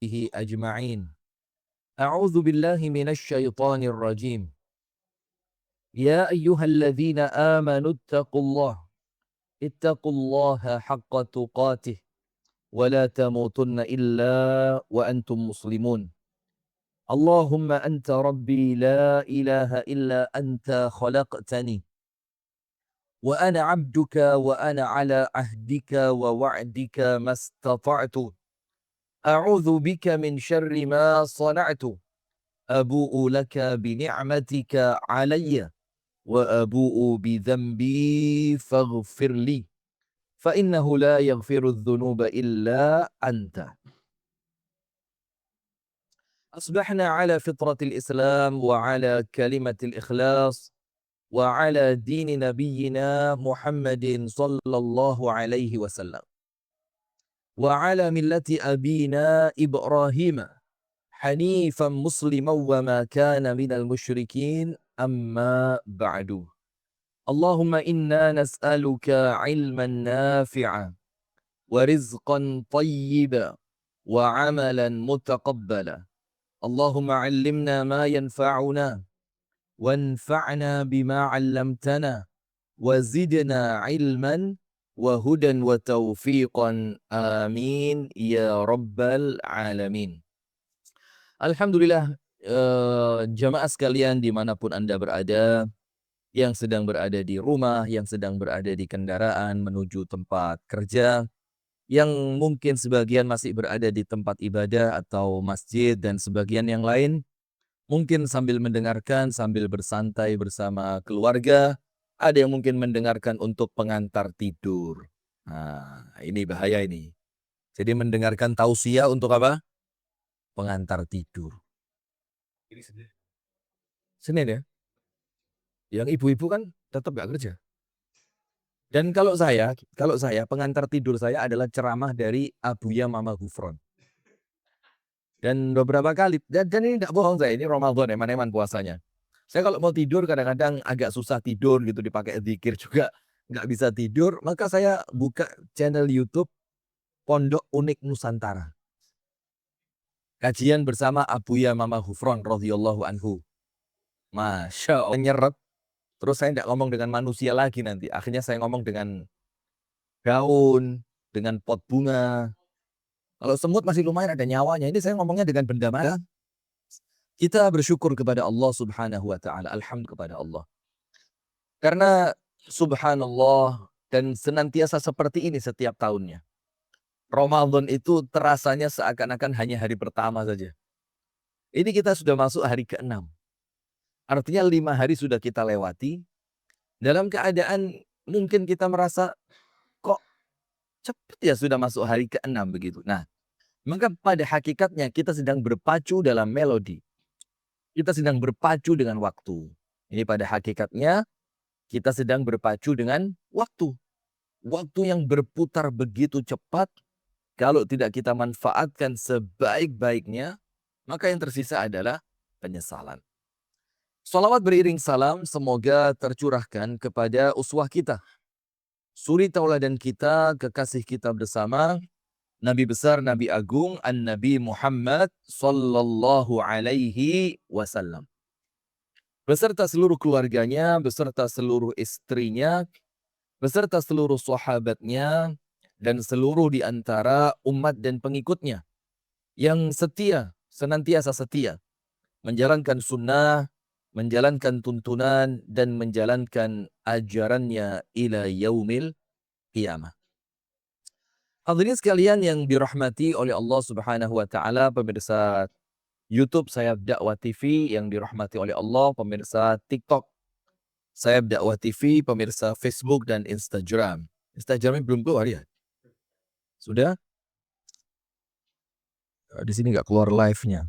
أجمعين. أعوذ بالله من الشيطان الرجيم. يا أيها الذين آمنوا اتقوا الله حق تقاته ولا تموتن إلا وأنتم مسلمون. اللهم أنت ربي لا إله إلا أنت خلقتني وأنا عبدك وأنا على عهدك ووعدك ما استطعت. أعوذ بك من شر ما صنعت. أبوء لك بنعمتك علي وأبوء بذنبي فاغفر لي فإنه لا يغفر الذنوب إلا أنت. أصبحنا على فطرة الإسلام وعلى كلمة الإخلاص وعلى دين نبينا محمد صلى الله عليه وسلم وعلى ملة أبينا إبراهيم حنيفا مسلما وما كان من المشركين. أما بعد. اللهم إنا نسألك علما نافعا ورزقا طيبا وعملا متقبلا. اللهم علمنا ما ينفعنا وانفعنا بما علمتنا وزدنا علما وهدى وتوفيقا. آمين يا رب العالمين. Alhamdulillah, jamaah sekalian dimanapun Anda berada, yang sedang berada di rumah, yang sedang berada di kendaraan menuju tempat kerja, yang mungkin sebagian masih berada di tempat ibadah atau masjid, dan sebagian yang lain mungkin sambil mendengarkan, sambil bersantai bersama keluarga. Ada yang mungkin mendengarkan untuk pengantar tidur. Nah, ini bahaya ini. Jadi mendengarkan tausiah untuk apa? Pengantar tidur. Senin ya? Yang ibu-ibu kan tetap gak kerja. Dan kalau saya pengantar tidur saya adalah ceramah dari Abuya Mama Gufron. Dan beberapa kali, dan ini tidak bohong saya, ini Ramadan, eman-eman puasanya. Saya kalau mau tidur kadang-kadang agak susah tidur gitu, dipakai zikir juga nggak bisa tidur, maka saya buka channel YouTube Pondok Unik Nusantara. Kajian bersama Abuya Mama Gufron radhiyallahu anhu. Masya Allah, nyerep. Terus saya tidak ngomong dengan manusia lagi nanti. Akhirnya saya ngomong dengan daun, dengan pot bunga. Kalau semut masih lumayan ada nyawanya. Ini saya ngomongnya dengan benda mati. Kita bersyukur kepada Allah Subhanahu wa taala. Alhamdulillah kepada Allah. Karena subhanallah dan senantiasa seperti ini setiap tahunnya. Ramadan itu terasanya seakan-akan hanya hari pertama saja. Ini kita sudah masuk hari ke-6. Artinya 5 hari sudah kita lewati. Dalam keadaan mungkin kita merasa kok cepat ya sudah masuk hari ke-6 begitu. Nah, maka pada hakikatnya kita sedang berpacu dalam melodi. Kita sedang berpacu dengan waktu. Ini pada hakikatnya kita sedang berpacu dengan waktu. Waktu yang berputar begitu cepat, kalau tidak kita manfaatkan sebaik-baiknya, maka yang tersisa adalah penyesalan. Salawat beriring salam semoga tercurahkan kepada uswah kita, suri tauladan kita, kekasih kita bersama, Nabi besar, Nabi agung, An-Nabi Muhammad sallallahu alaihi wasallam. Beserta seluruh keluarganya, beserta seluruh istrinya, beserta seluruh sahabatnya, dan seluruh di antara umat dan pengikutnya yang setia, senantiasa setia, menjalankan sunnah, menjalankan tuntunan, dan menjalankan ajarannya ila yaumil qiyamah. Hadirin sekalian yang dirahmati oleh Allah Subhanahu wa taala, pemirsa YouTube Sayap Dakwah TV yang dirahmati oleh Allah, pemirsa TikTok Sayap Dakwah TV, pemirsa Facebook dan Instagram. Instagramnya belum keluar ya? Sudah? Di sini nggak keluar live-nya.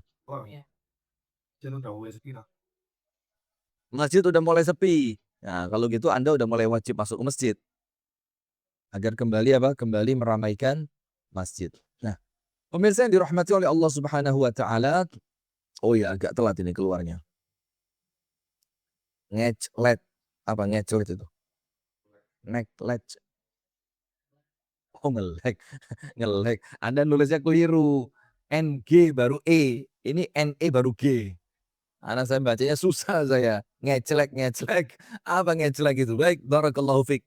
Masjid udah mulai sepi. Nah, kalau gitu Anda udah mulai wajib masuk ke masjid. Agar kembali apa? Kembali meramaikan masjid. Nah, pemirsa yang dirahmati oleh Allah Subhanahu wa taala. Oh ya, agak telat ini keluarnya. Ngeclet. Apa ngeclet itu? Ngeclet. Oh, ngelek. Ngelek. Anda nulisnya keliru. NG baru E, ini NE baru G. Anak saya bacanya susah saya, ngecelek, apa ngecelek itu? Baik, barakallahu fiik.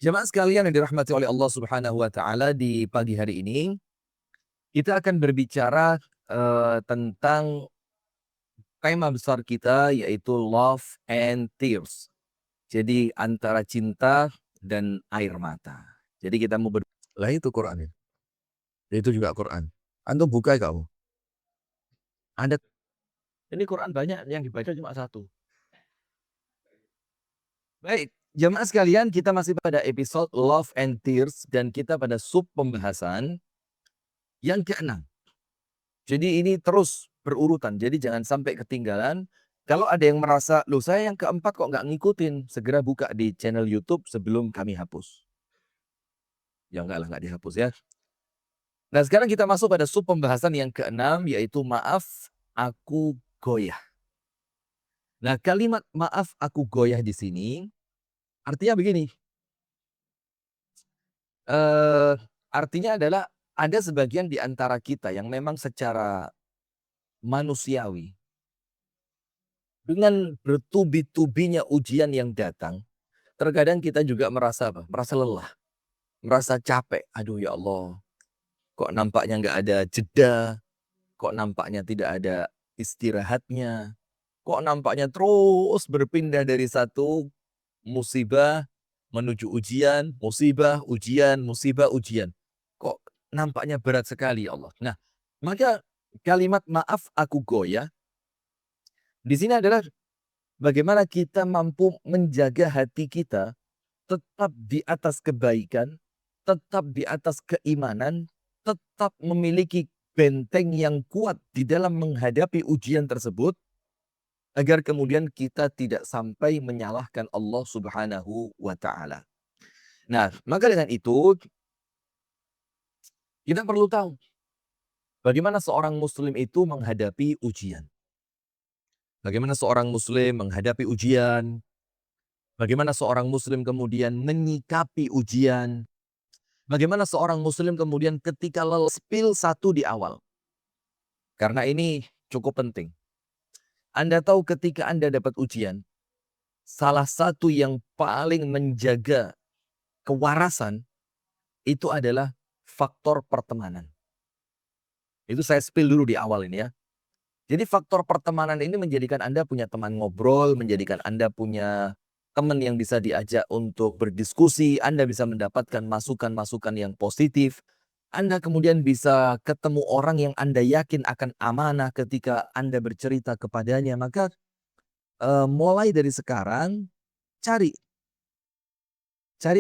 Jemaah sekalian yang dirahmati oleh Allah Subhanahu wa taala, di pagi hari ini kita akan berbicara tentang tema besar kita, yaitu love and tears. Jadi antara cinta dan air mata. Jadi kita mau lah itu Quran. Itu juga Quran. Antum buka kamu. Ada ini Quran banyak, yang dibaca cuma satu. Baik, jemaah sekalian, kita masih pada episode Love and Tears dan kita pada sub pembahasan yang ke-6. Jadi ini terus berurutan, jadi jangan sampai ketinggalan. Kalau ada yang merasa, loh saya yang keempat kok nggak ngikutin, segera buka di channel YouTube sebelum kami hapus. Ya enggak lah, nggak dihapus ya. Nah sekarang kita masuk pada sub pembahasan yang ke-6, yaitu maaf aku goyah. Nah kalimat maaf aku goyah di sini artinya begini. Artinya adalah ada sebagian di antara kita yang memang secara manusiawi, dengan bertubi-tubinya ujian yang datang, terkadang kita juga merasa apa? Merasa lelah, merasa capek. Aduh ya Allah, kok nampaknya nggak ada jeda, kok nampaknya tidak ada istirahatnya, kok nampaknya terus berpindah dari satu musibah menuju ujian, musibah, ujian, musibah, ujian. Kok nampaknya berat sekali ya Allah. Nah, maka kalimat maaf aku goyah di sini adalah bagaimana kita mampu menjaga hati kita tetap di atas kebaikan, tetap di atas keimanan, tetap memiliki benteng yang kuat di dalam menghadapi ujian tersebut, agar kemudian kita tidak sampai menyalahkan Allah Subhanahu wa taala. Nah, maka dengan itu kita perlu tahu bagaimana seorang muslim itu menghadapi ujian. Bagaimana seorang muslim menghadapi ujian, bagaimana seorang muslim kemudian menyikapi ujian, bagaimana seorang muslim kemudian ketika spill satu di awal. Karena ini cukup penting. Anda tahu ketika Anda dapat ujian, salah satu yang paling menjaga kewarasan itu adalah faktor pertemanan. Itu saya spill dulu di awal ini ya. Jadi faktor pertemanan ini menjadikan Anda punya teman ngobrol, menjadikan Anda punya teman yang bisa diajak untuk berdiskusi, Anda bisa mendapatkan masukan-masukan yang positif, Anda kemudian bisa ketemu orang yang Anda yakin akan amanah ketika Anda bercerita kepadanya. Maka mulai dari sekarang cari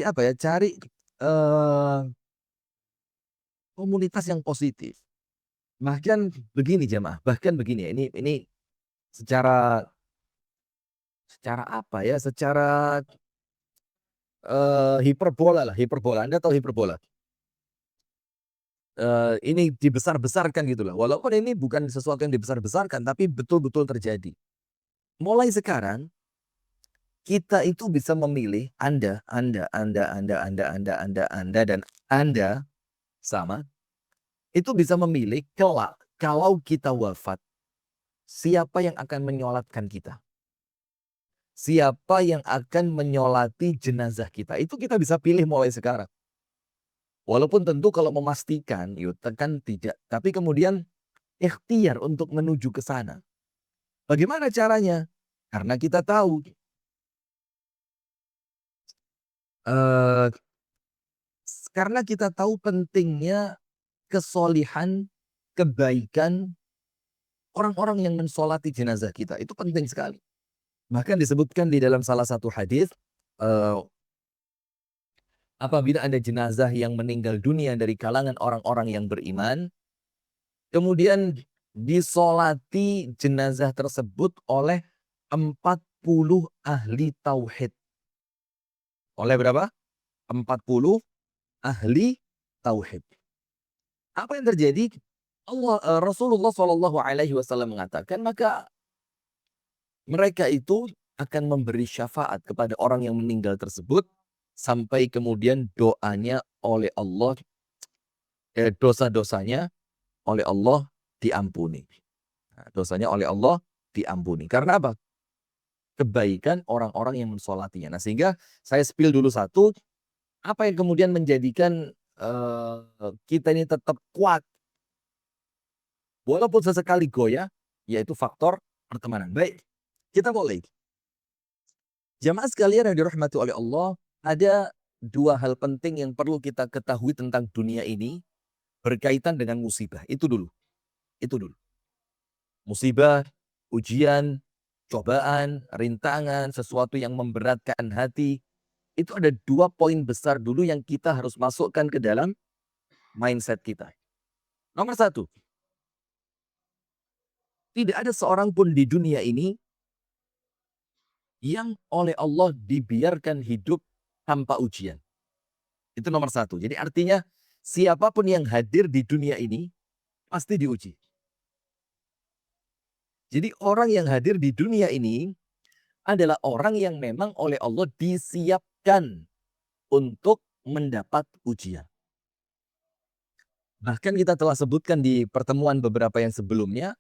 apa ya? Cari komunitas yang positif. Bahkan begini jemaah, bahkan begini ya, ini secara apa ya, secara hiperbola lah, hiperbola. Anda tahu hiperbola? Ini dibesar-besarkan gitu lah. Walaupun ini bukan sesuatu yang dibesar-besarkan, tapi betul-betul terjadi. Mulai sekarang, kita itu bisa memilih Anda, dan Anda sama, itu bisa memilih kelak kalau kita wafat, siapa yang akan menyolatkan kita. Siapa yang akan menyolati jenazah kita. Itu kita bisa pilih mulai sekarang. Walaupun tentu kalau memastikan, yuk tekan tidak. Tapi kemudian ikhtiar untuk menuju ke sana. Bagaimana caranya? Karena kita tahu. Karena kita tahu pentingnya kesolihan, kebaikan orang-orang yang mensolati jenazah kita. Itu penting sekali. Bahkan disebutkan di dalam salah satu hadis, apabila ada jenazah yang meninggal dunia dari kalangan orang-orang yang beriman, kemudian disolati jenazah tersebut oleh 40 ahli tauhid. Oleh berapa? 40 ahli tauhid. Apa yang terjadi? Rasulullah SAW mengatakan, maka mereka itu akan memberi syafaat kepada orang yang meninggal tersebut sampai kemudian doanya oleh Allah, dosa-dosanya oleh Allah diampuni. Nah, dosanya oleh Allah diampuni. Karena apa? Kebaikan orang-orang yang mensolatinya. Nah, sehingga saya spill dulu satu, apa yang kemudian menjadikan kita ini tetap kuat walaupun sesekali goyah, yaitu faktor pertemanan. Baik, kita mulai. Jamaah sekalian yang dirahmati oleh Allah, ada dua hal penting yang perlu kita ketahui tentang dunia ini berkaitan dengan musibah. Itu dulu. Itu dulu. Musibah, ujian, cobaan, rintangan, sesuatu yang memberatkan hati. Itu ada dua poin besar dulu yang kita harus masukkan ke dalam mindset kita. Nomor satu, tidak ada seorang pun di dunia ini yang oleh Allah dibiarkan hidup tanpa ujian. Itu nomor satu. Jadi artinya siapapun yang hadir di dunia ini pasti diuji. Jadi orang yang hadir di dunia ini adalah orang yang memang oleh Allah disiapkan untuk mendapat ujian. Bahkan kita telah sebutkan di pertemuan beberapa yang sebelumnya,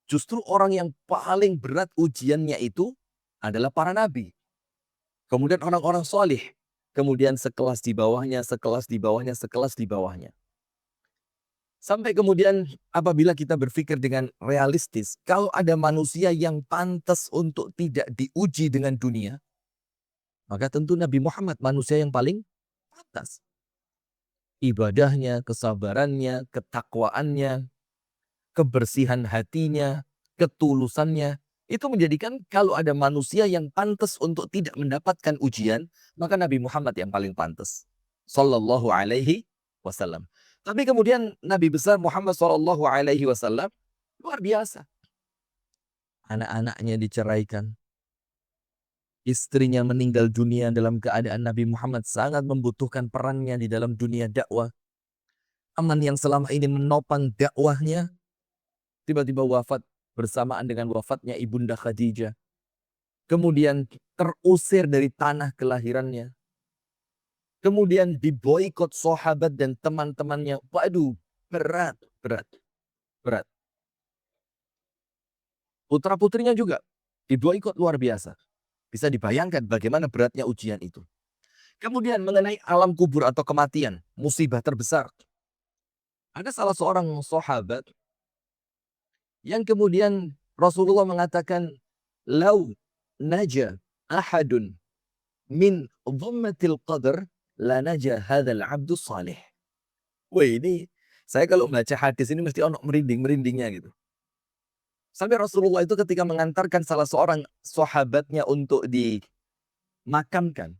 justru orang yang paling berat ujiannya itu adalah para nabi. Kemudian orang-orang solih. Kemudian sekelas di bawahnya, sekelas di bawahnya, sekelas di bawahnya. Sampai kemudian apabila kita berpikir dengan realistis, kalau ada manusia yang pantas untuk tidak diuji dengan dunia, maka tentu Nabi Muhammad manusia yang paling pantas. Ibadahnya, kesabarannya, ketakwaannya, kebersihan hatinya, ketulusannya, itu menjadikan kalau ada manusia yang pantas untuk tidak mendapatkan ujian, maka Nabi Muhammad yang paling pantas. Sallallahu alaihi wasallam. Tapi kemudian Nabi besar Muhammad sallallahu alaihi wasallam luar biasa. Anak-anaknya diceraikan. Istrinya meninggal dunia dalam keadaan Nabi Muhammad sangat membutuhkan perannya di dalam dunia dakwah. Aman yang selama ini menopang dakwahnya, tiba-tiba wafat bersamaan dengan wafatnya Ibunda Khadijah. Kemudian terusir dari tanah kelahirannya. Kemudian diboikot sahabat dan teman-temannya. Waduh, berat, berat, berat. Putra-putrinya juga diboikot luar biasa. Bisa dibayangkan bagaimana beratnya ujian itu. Kemudian mengenai alam kubur atau kematian, musibah terbesar. Ada salah seorang sahabat yang kemudian Rasulullah mengatakan, "Lau naja ahadun min dhammatil qadr la naja hadzal 'abdus salih." Wah, ini saya kalau baca hadis ini mesti ono merinding-merindingnya gitu. Sampai Rasulullah itu ketika mengantarkan salah seorang sahabatnya untuk dimakamkan,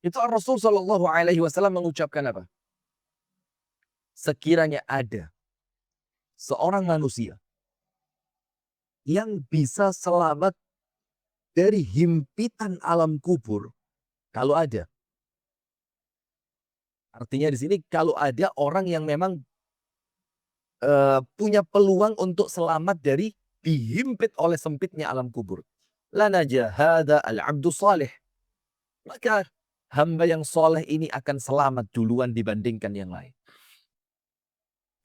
itu Rasul Shallallahu Alaihi Wasallam mengucapkan apa? Sekiranya ada seorang manusia yang bisa selamat dari himpitan alam kubur, kalau ada. Artinya di sini kalau ada orang yang memang punya peluang untuk selamat dari dihimpit oleh sempitnya alam kubur. Lana jahada al-abdu salih. Maka hamba yang soleh ini akan selamat duluan dibandingkan yang lain.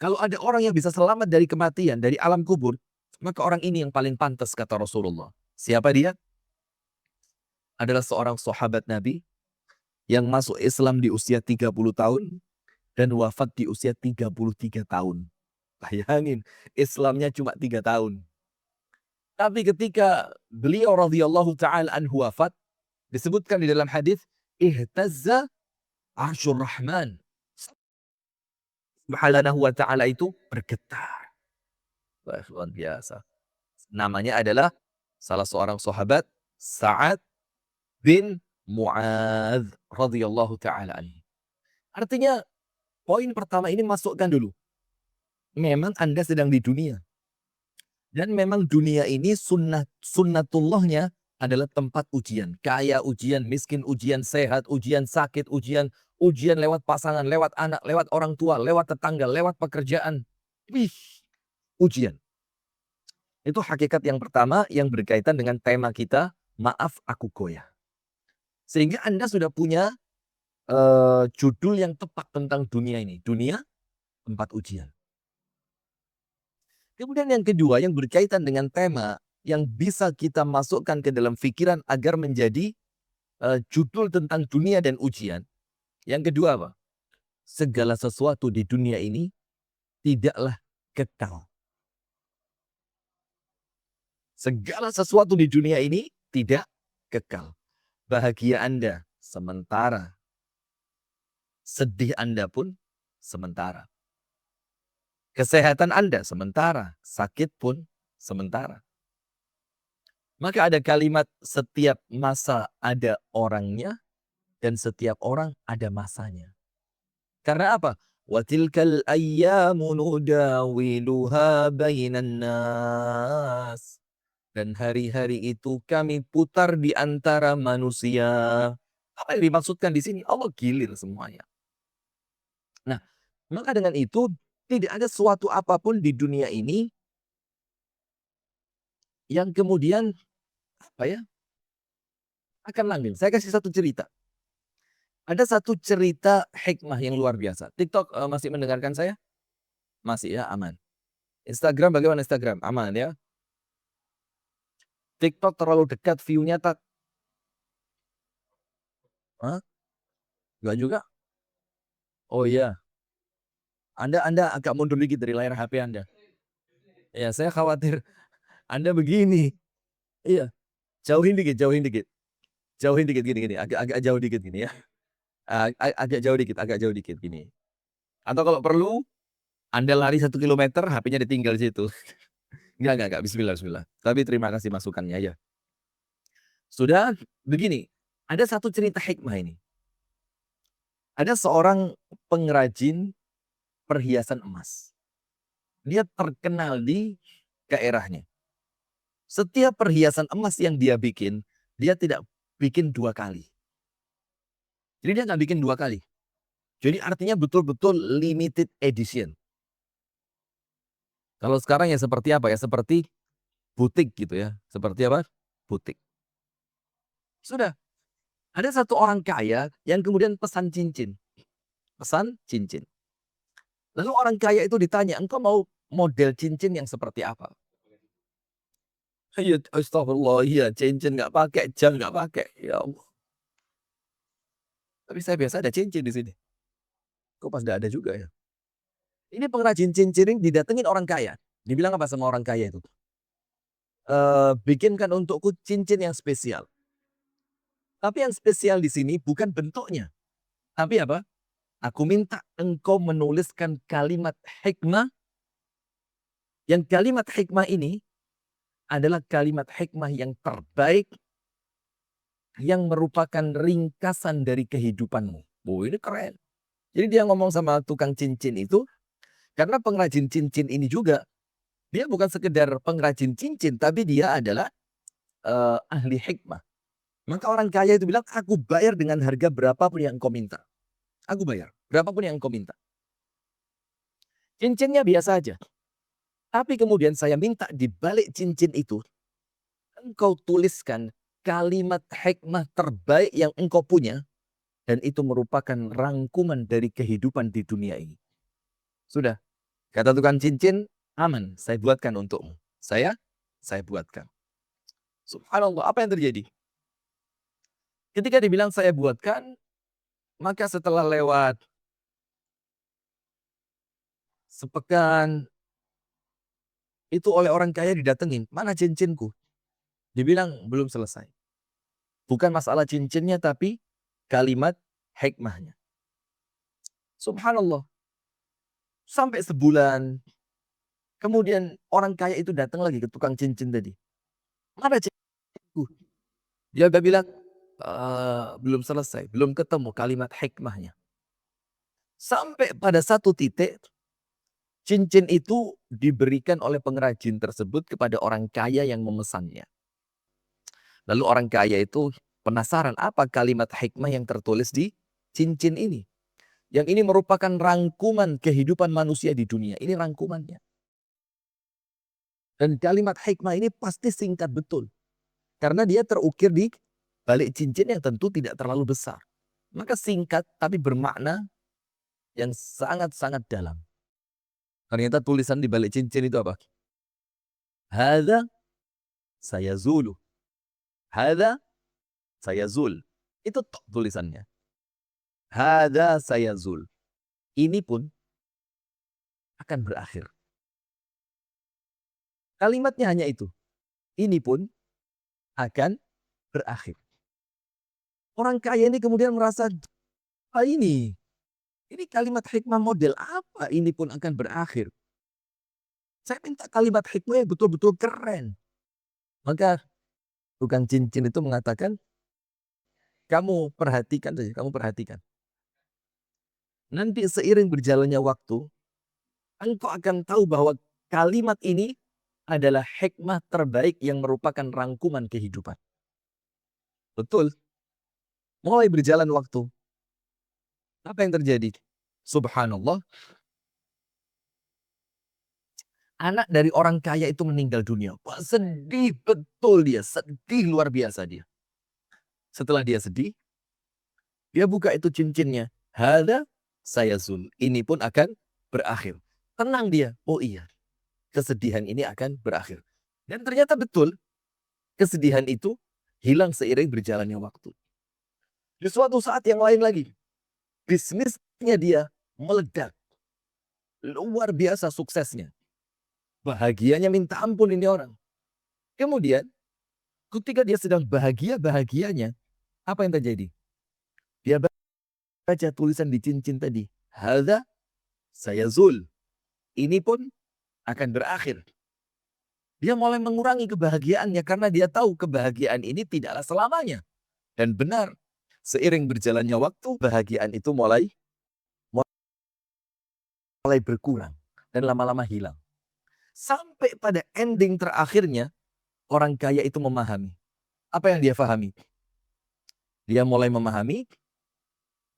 Kalau ada orang yang bisa selamat dari kematian, dari alam kubur, maka orang ini yang paling pantas, kata Rasulullah. Siapa dia? Adalah seorang sahabat Nabi yang masuk Islam di usia 30 tahun dan wafat di usia 33 tahun. Bayangin, Islamnya cuma 3 tahun. Tapi ketika beliau radhiyallahu ta'ala anhu wafat, disebutkan di dalam hadis, ihtazza arsyur rahman. Subhanahu wa ta'ala itu bergetar. Wah, luar biasa. Namanya adalah salah seorang sahabat, Sa'ad bin Mu'adz radhiyallahu ta'ala anhu. Artinya, poin pertama ini masukkan dulu. Memang Anda sedang di dunia. Dan memang dunia ini sunnatullahnya adalah tempat ujian. Kaya ujian, miskin ujian, sehat ujian, sakit ujian, ujian lewat pasangan, lewat anak, lewat orang tua, lewat tetangga, lewat pekerjaan. Wih, ujian. Itu hakikat yang pertama yang berkaitan dengan tema kita, maaf aku goyah. Sehingga Anda sudah punya judul yang tepat tentang dunia ini. Dunia, tempat ujian. Kemudian yang kedua yang berkaitan dengan tema yang bisa kita masukkan ke dalam pikiran agar menjadi judul tentang dunia dan ujian. Yang kedua apa? Segala sesuatu di dunia ini tidaklah kekal. Segala sesuatu di dunia ini tidak kekal. Bahagia Anda sementara. Sedih Anda pun sementara. Kesehatan Anda sementara. Sakit pun sementara. Maka ada kalimat setiap masa ada orangnya dan setiap orang ada masanya. Karena apa? Wa tilkal ayyamu nudawiluha bainan nas. Dan hari-hari itu kami putar di antara manusia. Apa yang dimaksudkan di sini? Allah gilir semuanya. Nah, maka dengan itu tidak ada suatu apapun di dunia ini yang kemudian apa ya akan langgeng. Saya kasih satu cerita. Ada satu cerita hikmah yang luar biasa. TikTok masih mendengarkan saya? Masih ya, aman. Instagram bagaimana Instagram? Aman ya. TikTok terlalu dekat view-nya tak? Hah? Enggak juga? Oh iya. Anda agak mundur dikit dari layar HP Anda. Ya, saya khawatir Anda begini. Iya. Jauhin dikit, jauhin dikit. Jauhin dikit gini. Agak jauh dikit gini ya. Agak jauh dikit gini. Atau kalau perlu Anda lari 1 kilometer, HP-nya ditinggal di situ. Enggak. Bismillah, bismillah. Tapi terima kasih masukannya ya. Sudah begini, ada satu cerita hikmah ini. Ada seorang pengrajin perhiasan emas. Dia terkenal di daerahnya. Setiap perhiasan emas yang dia bikin, dia tidak bikin 2 kali. Jadi dia nggak bikin 2 kali. Jadi artinya betul-betul limited edition. Kalau sekarang ya seperti apa ya? Seperti butik gitu ya. Seperti apa? Butik. Sudah. Ada satu orang kaya yang kemudian pesan cincin. Pesan cincin. Lalu orang kaya itu ditanya, engkau mau model cincin yang seperti apa? Iya, astagfirullah, iya cincin nggak pakai, jam nggak pakai. Ya Allah. Tapi saya biasa ada cincin di sini. Kok pas nggak ada juga ya? Ini pengrajin cincin ini didatengin orang kaya. Dibilang apa sama orang kaya itu? Bikinkan untukku cincin yang spesial. Tapi yang spesial di sini bukan bentuknya. Tapi apa? Aku minta engkau menuliskan kalimat hikmah. Yang kalimat hikmah ini adalah kalimat hikmah yang terbaik yang merupakan ringkasan dari kehidupanmu. Oh, ini keren. Jadi dia ngomong sama tukang cincin itu, karena pengrajin cincin ini juga, dia bukan sekedar pengrajin cincin, tapi dia adalah ahli hikmah. Maka orang kaya itu bilang, aku bayar dengan harga berapapun yang kau minta. Aku bayar, berapapun yang kau minta. Cincinnya biasa aja. Tapi kemudian saya minta di balik cincin itu, engkau tuliskan kalimat hikmah terbaik yang engkau punya, dan itu merupakan rangkuman dari kehidupan di dunia ini. Sudah, kata tukang cincin, aman, saya buatkan untukmu. Saya buatkan. Subhanallah, apa yang terjadi? Ketika dibilang saya buatkan, maka setelah lewat sepekan, itu oleh orang kaya didatengin, mana cincinku? Dibilang belum selesai. Bukan masalah cincinnya, tapi kalimat hikmahnya. Subhanallah. Sampai sebulan, kemudian orang kaya itu datang lagi ke tukang cincin tadi. Mana cincinku? Dia bilang, belum selesai, belum ketemu kalimat hikmahnya. Sampai pada satu titik, cincin itu diberikan oleh pengrajin tersebut kepada orang kaya yang memesannya. Lalu orang kaya itu penasaran apa kalimat hikmah yang tertulis di cincin ini. Yang ini merupakan rangkuman kehidupan manusia di dunia. Ini rangkumannya. Dan kalimat hikmah ini pasti singkat betul. Karena dia terukir di balik cincin yang tentu tidak terlalu besar. Maka singkat tapi bermakna yang sangat-sangat dalam. Ternyata tulisan di balik cincin itu apa? Hadza sayazulu. Hadza sayazul. Itu tulisannya. Hadza sayazul. Ini pun akan berakhir. Kalimatnya hanya itu. Ini pun akan berakhir. Orang kaya ini kemudian merasa, ini kalimat hikmah model apa ini pun akan berakhir. Saya minta kalimat hikmah yang betul-betul keren. Maka tukang cincin itu mengatakan, kamu perhatikan saja, kamu perhatikan. Nanti seiring berjalannya waktu, engkau akan tahu bahwa kalimat ini adalah hikmah terbaik yang merupakan rangkuman kehidupan. Betul. Mulai berjalan waktu. Apa yang terjadi? Subhanallah. Anak dari orang kaya itu meninggal dunia. Wah, sedih betul dia. Sedih luar biasa dia. Setelah dia sedih, dia buka itu cincinnya. Hadza sayazul. Ini pun akan berakhir. Tenang dia. Oh iya. Kesedihan ini akan berakhir. Dan ternyata betul. Kesedihan itu hilang seiring berjalannya waktu. Di suatu saat yang lain lagi, bisnisnya dia meledak. Luar biasa suksesnya. Bahagianya minta ampun ini orang. Kemudian, ketika dia sedang bahagia-bahagianya, apa yang terjadi? Dia baca tulisan di cincin tadi. Hadza sayazul. Ini pun akan berakhir. Dia mulai mengurangi kebahagiaannya karena dia tahu kebahagiaan ini tidaklah selamanya. Dan benar, seiring berjalannya waktu, kebahagiaan itu mulai berkurang dan lama-lama hilang. Sampai pada ending terakhirnya, orang kaya itu memahami. Apa yang dia pahami? Dia mulai memahami,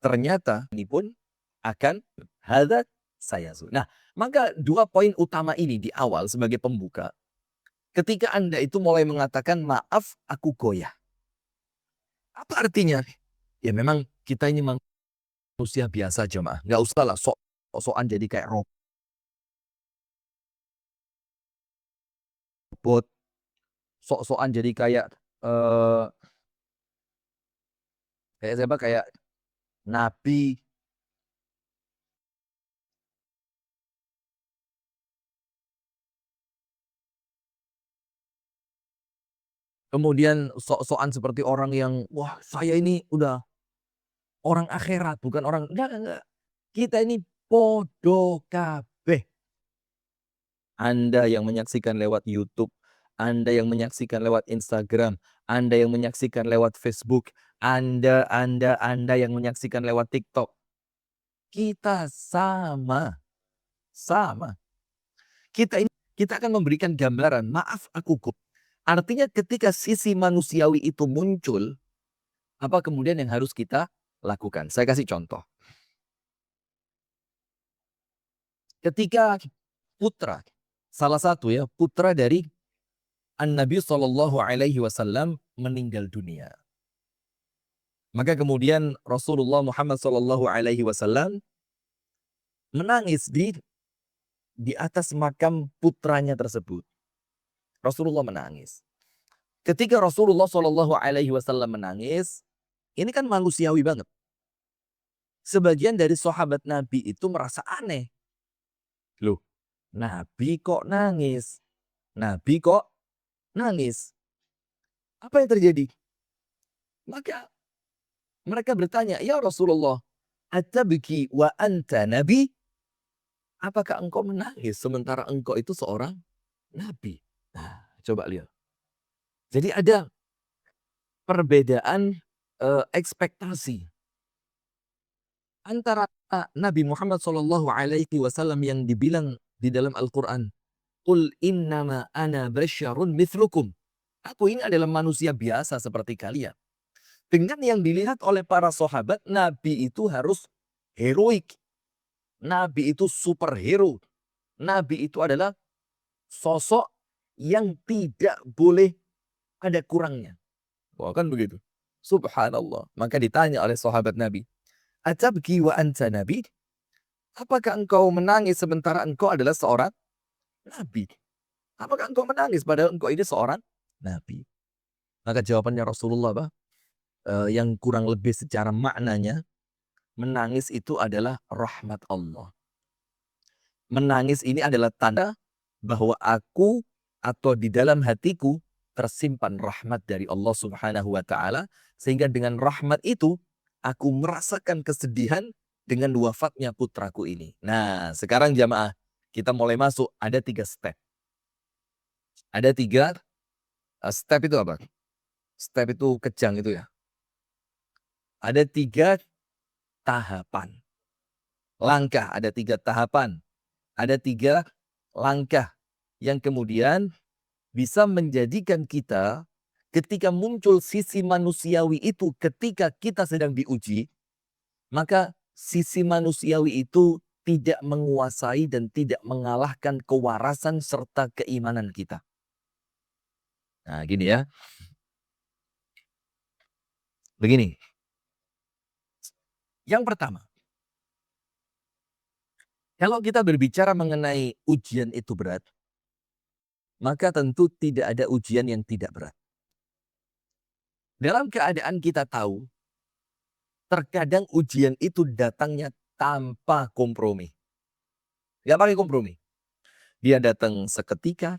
ternyata ini pun akan hadza sayazul. Nah, maka dua poin utama ini di awal sebagai pembuka. Ketika Anda itu mulai mengatakan, maaf aku goyah. Apa artinya? Ya memang kita ini manusia biasa jemaah. Nggak usah lah sok-sokan jadi kayak robot. Sok-sokan jadi kayak kayak siapa? Kayak nabi. Kemudian sok-sokan seperti orang yang, wah saya ini udah orang akhirat, bukan orang, enggak. Kita ini podo kabeh. Anda yang menyaksikan lewat YouTube, Anda yang menyaksikan lewat Instagram, Anda yang menyaksikan lewat Facebook, Anda yang menyaksikan lewat TikTok. Kita sama. Kita akan memberikan gambaran, maaf aku goyah. Artinya ketika sisi manusiawi itu muncul, apa kemudian yang harus kita lakukan? Saya kasih contoh. Ketika putra, salah satu ya, putra dari An-Nabi SAW meninggal dunia. Maka kemudian Rasulullah Muhammad SAW menangis di atas makam putranya tersebut. Rasulullah menangis. Ketika Rasulullah SAW menangis, ini kan manusiawi banget. Sebagian dari sahabat Nabi itu merasa aneh. Loh, Nabi kok nangis? Nabi kok nangis? Apa yang terjadi? Maka mereka bertanya, ya Rasulullah, atabki wa anta nabi? Apakah engkau menangis sementara engkau itu seorang nabi? Nah, coba lihat. Jadi ada perbedaan ekspektasi antara Nabi Muhammad SAW yang dibilang di dalam Al-Quran, Qul innama ana basyarun mithlukum. Aku ini adalah manusia biasa seperti kalian. Dengan yang dilihat oleh para sahabat, Nabi itu harus heroik. Nabi itu superhero. Nabi itu adalah sosok yang tidak boleh ada kurangnya. Wah, kan begitu. Subhanallah. Maka ditanya oleh sahabat Nabi, atabki wa anta nabi? Apakah engkau menangis sementara engkau adalah seorang nabi? Apakah engkau menangis padahal engkau ini seorang nabi? Maka jawabannya Rasulullah apa? Yang kurang lebih secara maknanya, menangis itu adalah rahmat Allah. Menangis ini adalah tanda bahwa aku atau di dalam hatiku tersimpan rahmat dari Allah Subhanahu wa taala, sehingga dengan rahmat itu aku merasakan kesedihan dengan wafatnya putraku ini. Nah, sekarang jamaah, kita mulai masuk, ada 3 step. Ada 3 step itu apa? Step itu kejang itu ya. Ada 3 tahapan. Langkah, ada 3 tahapan. Ada 3 langkah yang kemudian bisa menjadikan kita ketika muncul sisi manusiawi itu ketika kita sedang diuji, maka sisi manusiawi itu tidak menguasai dan tidak mengalahkan kewarasan serta keimanan kita. Nah, gini ya. Begini. Yang pertama, kalau kita berbicara mengenai ujian itu berat, maka tentu tidak ada ujian yang tidak berat. Dalam keadaan kita tahu, terkadang ujian itu datangnya tanpa kompromi. Gak pakai kompromi. Dia datang seketika,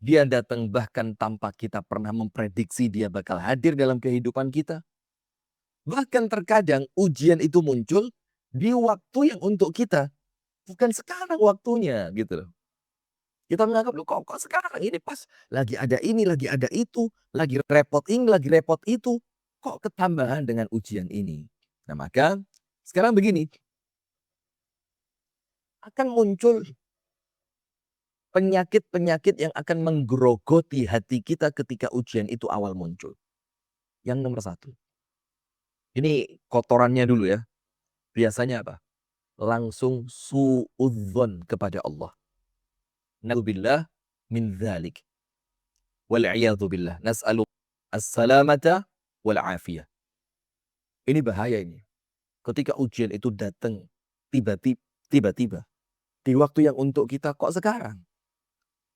dia datang bahkan tanpa kita pernah memprediksi dia bakal hadir dalam kehidupan kita. Bahkan terkadang ujian itu muncul di waktu yang untuk kita. Bukan sekarang waktunya gitu loh. Kita menganggap, loh kok sekarang ini pas lagi ada ini, lagi ada itu, lagi repot ini, lagi repot itu. Kok ketambahan dengan ujian ini? Nah maka sekarang begini, akan muncul penyakit-penyakit yang akan menggerogoti hati kita ketika ujian itu awal muncul. Yang nomor 1. Ini kotorannya dulu ya. Biasanya apa? Langsung suudzon kepada Allah. Na'udzubillah min dzalik. Wal'iyadzubillah. Nas'alu as-salamata wal'afiyah. Ini bahaya ini. Ketika ujian itu datang tiba-tiba. Di waktu yang untuk kita kok sekarang.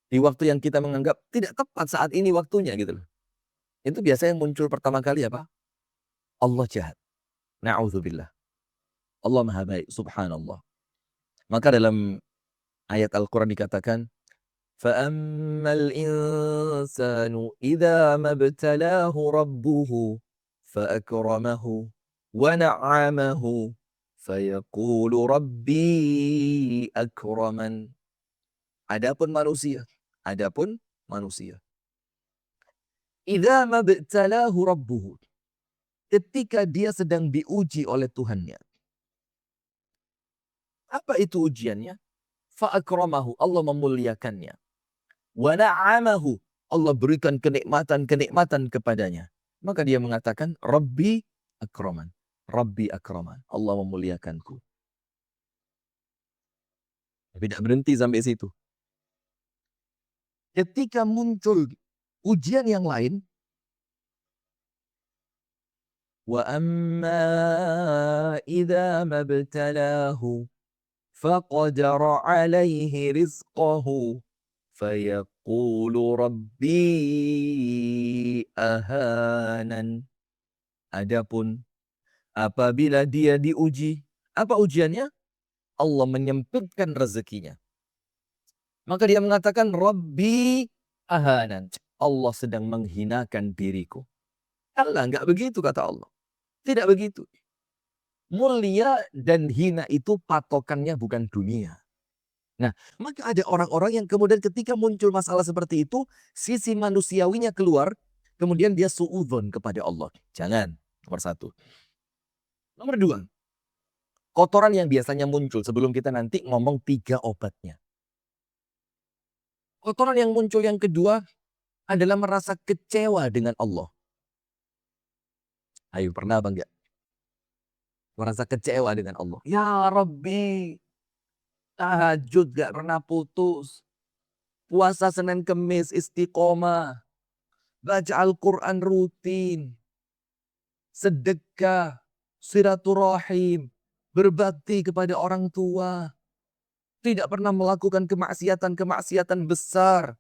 Di waktu yang kita menganggap tidak tepat saat ini waktunya gitu loh. Itu biasanya muncul pertama kali apa? Allah jahat. Na'udzubillah. Allah maha baik. Subhanallah. Maka dalam ayat Al-Quran dikatakan, فَأَمَّا الْإِنسَانُ إِذَا مَا ابْتَلَاهُ رَبُّهُ فَأَكْرَمَهُ وَنَعَّمَهُ فَيَقُولُ رَبِّي أَكْرَمَنِ. Adapun manusia. إِذَا مَا ابْتَلَاهُ رَبُّهُ. Ketika dia sedang diuji oleh Tuhannya. Apa itu ujiannya? Fa'akramahu, Allah memuliakannya. Wa na'amahu, Allah berikan kenikmatan-kenikmatan kepadanya. Maka dia mengatakan, Rabbi akraman. Rabbi akraman. Allah memuliakanku. Tidak berhenti sampai situ. Ketika muncul ujian yang lain, wa amma idza mabtalahu faqadara alaihi rizqahu fayaqulu rabbi ahanan. Adapun apabila dia diuji, apa ujiannya? Allah menyempitkan rezekinya. Maka dia mengatakan, Rabbi ahanan. Allah sedang menghinakan diriku. Allah enggak begitu kata Allah. Tidak begitu. Mulia dan hina itu patokannya bukan dunia. Nah, maka ada orang-orang yang kemudian ketika muncul masalah seperti itu, sisi manusiawinya keluar, kemudian dia suudzon kepada Allah. Jangan, nomor 1. Nomor 2, kotoran yang biasanya muncul sebelum kita nanti ngomong 3 obatnya. Kotoran yang muncul yang kedua adalah merasa kecewa dengan Allah. Ayo, pernah apa enggak? Merasa kecewa dengan Allah. Ya Rabbi, tahajud gak pernah putus. Puasa Senin Kemis istiqomah. Baca Al-Quran rutin. Sedekah. Silaturahim. Berbakti kepada orang tua. Tidak pernah melakukan kemaksiatan-kemaksiatan besar.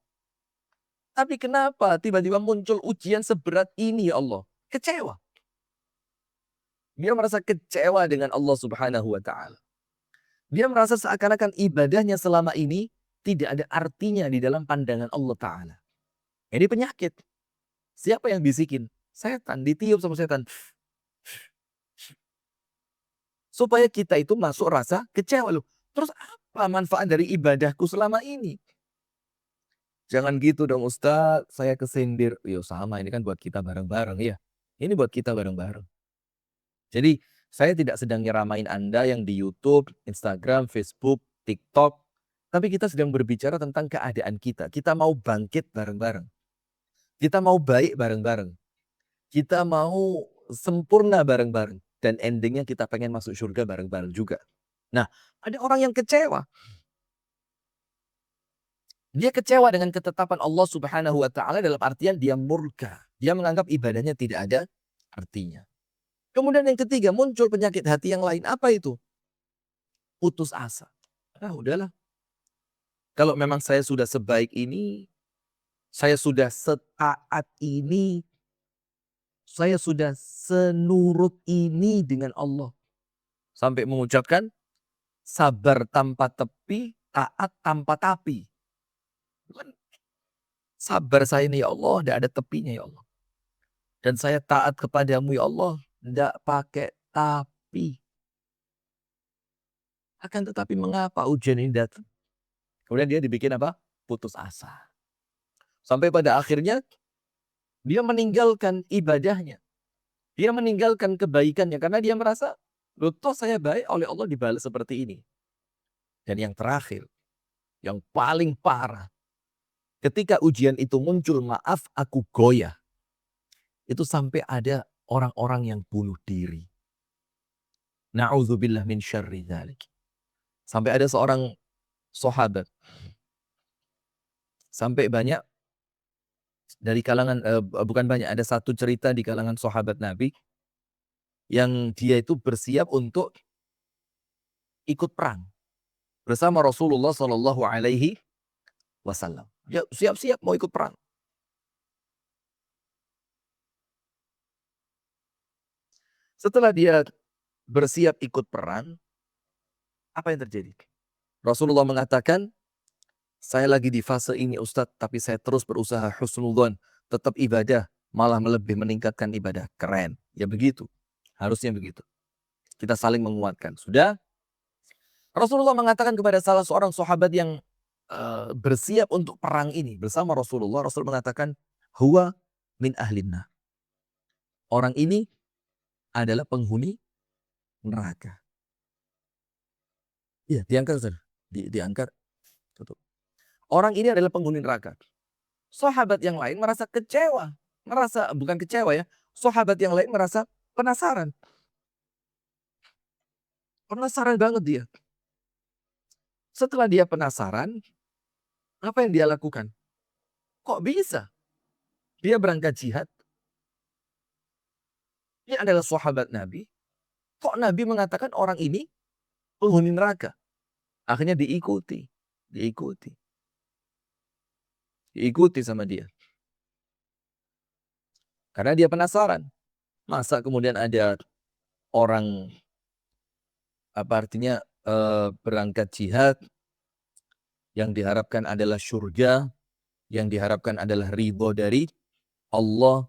Tapi kenapa tiba-tiba muncul ujian seberat ini ya Allah? Kecewa. Dia merasa kecewa dengan Allah Subhanahu wa taala. Dia merasa seakan-akan ibadahnya selama ini tidak ada artinya di dalam pandangan Allah taala. Ini penyakit. Siapa yang bisikin? Setan, ditiup sama setan. Supaya kita itu masuk rasa kecewa loh. Terus apa manfaat dari ibadahku selama ini? Jangan gitu dong Ustadz, saya kesindir. Yo sama, ini kan buat kita bareng-bareng ya. Ini buat kita bareng-bareng. Jadi saya tidak sedang nyeramain Anda yang di YouTube, Instagram, Facebook, TikTok. Tapi kita sedang berbicara tentang keadaan kita. Kita mau bangkit bareng-bareng. Kita mau baik bareng-bareng. Kita mau sempurna bareng-bareng. Dan endingnya kita pengen masuk surga bareng-bareng juga. Nah, ada orang yang kecewa. Dia kecewa dengan ketetapan Allah Subhanahu wa taala dalam artian dia murka. Dia menganggap ibadahnya tidak ada artinya. Kemudian yang ketiga, muncul penyakit hati yang lain. Apa itu? Putus asa. Ah, udahlah. Kalau memang saya sudah sebaik ini, saya sudah setaat ini, saya sudah senurut ini dengan Allah. Sampai mengucapkan, sabar tanpa tepi, taat tanpa tapi. Sabar saya ini ya Allah, tidak ada tepinya ya Allah. Dan saya taat kepadamu ya Allah, tidak pakai tapi. Akan tetapi mengapa ujian ini datang? Kemudian dia dibikin apa? Putus asa. Sampai pada akhirnya dia meninggalkan ibadahnya. Dia meninggalkan kebaikannya karena dia merasa, loh toh saya baik oleh Allah dibalas seperti ini. Dan yang terakhir, yang paling parah, ketika ujian itu muncul, maaf aku goyah. Itu sampai ada orang-orang yang bunuh diri. Na'udzubillah min syarri dzalik. Sampai ada seorang sahabat. Sampai banyak dari kalangan, bukan banyak, ada satu cerita di kalangan sahabat Nabi yang dia itu bersiap untuk ikut perang bersama Rasulullah Shallallahu Alaihi Wasallam. Dia siap-siap mau ikut perang. Setelah dia bersiap ikut perang, apa yang terjadi? Rasulullah mengatakan, saya lagi di fase ini Ustadz, tapi saya terus berusaha husnudzon, tetap ibadah, malah lebih meningkatkan ibadah. Keren. Ya begitu. Harusnya begitu. Kita saling menguatkan. Sudah? Rasulullah mengatakan kepada salah seorang sahabat yang bersiap untuk perang ini bersama Rasulullah. Rasul mengatakan, huwa min ahlinna. Orang ini adalah penghuni neraka. Iya, diangkat Ustaz. Diangkat. Tutup. Orang ini adalah penghuni neraka. Sahabat yang lain merasa kecewa. Bukan kecewa ya. Sahabat yang lain merasa penasaran. Penasaran banget dia. Setelah dia penasaran, apa yang dia lakukan? Kok bisa? Dia berangkat jihad. Dia adalah sahabat Nabi. Kok Nabi mengatakan orang ini penghuni neraka? Akhirnya diikuti. Diikuti sama dia. Karena dia penasaran. Masa kemudian ada orang, apa artinya, berangkat jihad, yang diharapkan adalah surga, yang diharapkan adalah ridho dari Allah.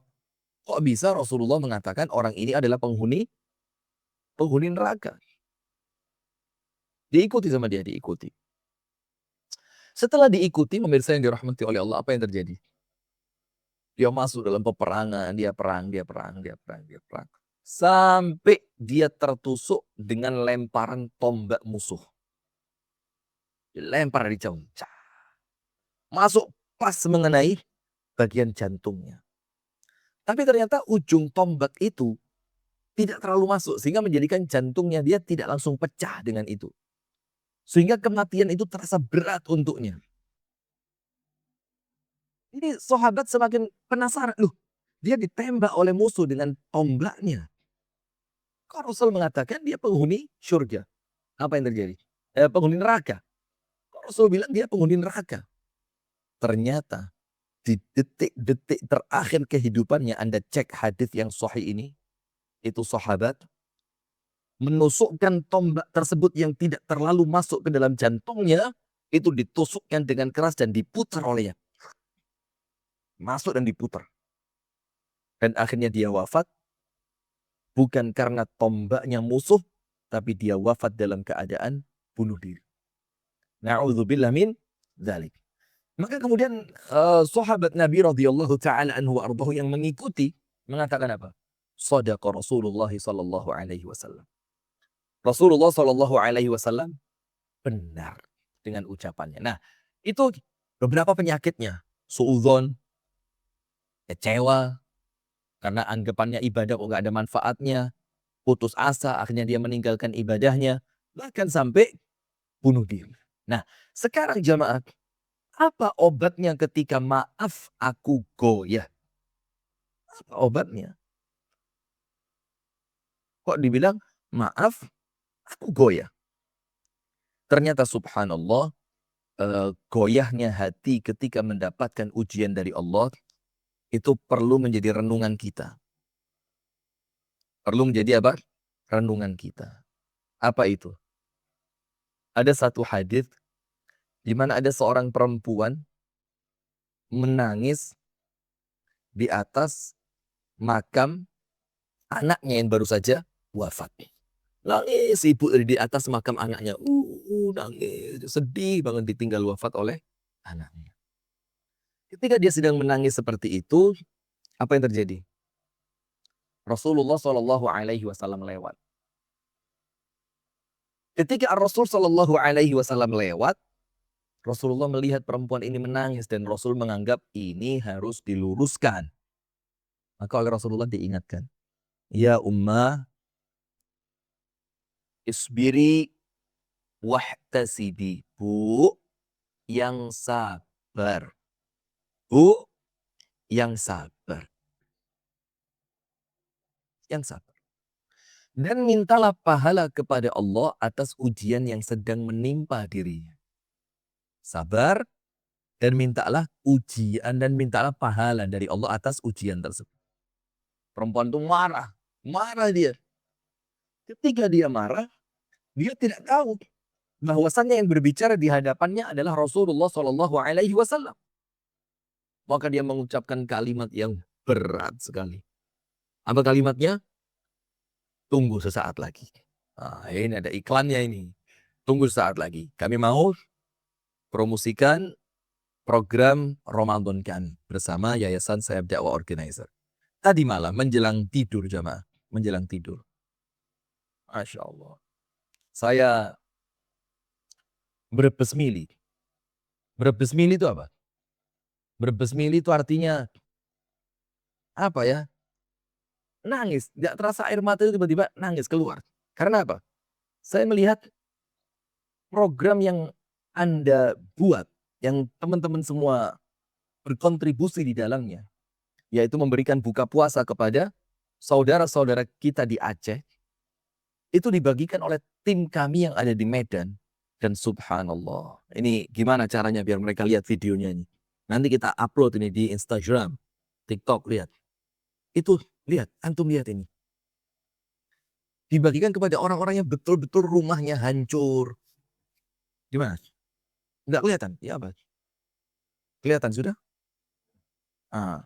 Kok bisa Rasulullah mengatakan orang ini adalah penghuni neraka? Diikuti sama dia, diikuti. Setelah diikuti, pemirsa yang dirahmati oleh Allah, apa yang terjadi? Dia masuk dalam peperangan, dia perang. Sampai dia tertusuk dengan lemparan tombak musuh. Dilempar dari jauh. Masuk pas mengenai bagian jantungnya. Tapi ternyata ujung tombak itu tidak terlalu masuk. Sehingga menjadikan jantungnya dia tidak langsung pecah dengan itu. Sehingga kematian itu terasa berat untuknya. Ini sahabat semakin penasaran. Loh, dia ditembak oleh musuh dengan tombaknya. Kok Rasul mengatakan dia penghuni surga? Apa yang terjadi? Penghuni neraka. Rasul bilang dia penghuni neraka. Ternyata di detik-detik terakhir kehidupannya, Anda cek hadis yang sahih ini, itu sahabat menusukkan tombak tersebut yang tidak terlalu masuk ke dalam jantungnya, itu ditusukkan dengan keras dan diputar olehnya. Masuk dan diputar. Dan akhirnya dia wafat, bukan karena tombaknya musuh, tapi dia wafat dalam keadaan bunuh diri. Na'udzubillah min dzalik. Maka kemudian sahabat Nabi radhiyallahu taala anhu wa ardahu yang mengikuti mengatakan apa? Shadaqa Rasulullah sallallahu alaihi wasallam. Rasulullah sallallahu alaihi wasallam benar dengan ucapannya. Nah, itu beberapa penyakitnya. Suudzon, kecewa karena anggapannya ibadah kok nggak ada manfaatnya, putus asa, akhirnya dia meninggalkan ibadahnya, bahkan sampai bunuh diri. Nah, sekarang jamaah, apa obatnya ketika maaf aku goyah? Apa obatnya? Kok dibilang maaf aku goyah? Ternyata subhanallah, goyahnya hati ketika mendapatkan ujian dari Allah, itu perlu menjadi renungan kita. Perlu menjadi apa? Renungan kita. Apa itu? Ada satu hadis di mana ada seorang perempuan menangis di atas makam anaknya yang baru saja wafat. Nangis ibu di atas makam anaknya. Nangis. Sedih banget ditinggal wafat oleh anaknya. Ketika dia sedang menangis seperti itu, apa yang terjadi? Rasulullah Shallallahu Alaihi Wasallam lewat. Ketika Rasul Shallallahu Alaihi Wasallam lewat, Rasulullah melihat perempuan ini menangis dan Rasul menganggap ini harus diluruskan. Maka oleh Rasulullah diingatkan, ya ummah, isbiri wahtasibi. Bu, yang sabar. Bu, yang sabar. Yang sabar. Dan mintalah pahala kepada Allah atas ujian yang sedang menimpa dirinya. Sabar dan mintalah ujian dan mintalah pahala dari Allah atas ujian tersebut. Perempuan itu marah. Marah dia. Ketika dia marah, dia tidak tahu bahwasannya yang berbicara di hadapannya adalah Rasulullah Shallallahu Alaihi Wasallam. Maka dia mengucapkan kalimat yang berat sekali. Apa kalimatnya? Tunggu sesaat lagi. Nah, ini ada iklannya ini. Tunggu sesaat lagi. Kami mau promosikan program Ramadan kami bersama Yayasan Sayap Dakwah Organizer. Tadi malam menjelang tidur jamaah. Menjelang tidur. Masya Allah. Saya berbesmili. Berbesmili itu apa? Berbesmili itu artinya apa ya? Nangis. Tidak terasa air mata itu tiba-tiba nangis keluar. Karena apa? Saya melihat program yang Anda buat, yang teman-teman semua berkontribusi di dalamnya, yaitu memberikan buka puasa kepada saudara-saudara kita di Aceh, itu dibagikan oleh tim kami yang ada di Medan. Dan subhanallah, ini gimana caranya biar mereka lihat videonya ini. Nanti kita upload ini di Instagram, TikTok, lihat. Itu, lihat, antum lihat ini. Dibagikan kepada orang-orang yang betul-betul rumahnya hancur. Gimana? Enggak kelihatan? Ya apa? Kelihatan sudah? Ah.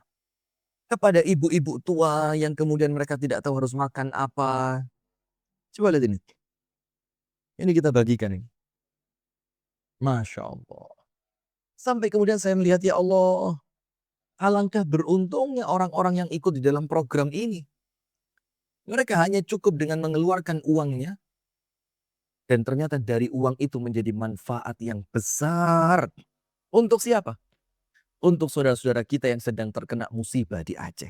Kepada ibu-ibu tua yang kemudian mereka tidak tahu harus makan apa. Coba lihat ini. Ini kita bagikan ini. Masya Allah. Sampai kemudian saya melihat, ya Allah, alangkah beruntungnya orang-orang yang ikut di dalam program ini. Mereka hanya cukup dengan mengeluarkan uangnya. Dan ternyata dari uang itu menjadi manfaat yang besar. Untuk siapa? Untuk saudara-saudara kita yang sedang terkena musibah di Aceh.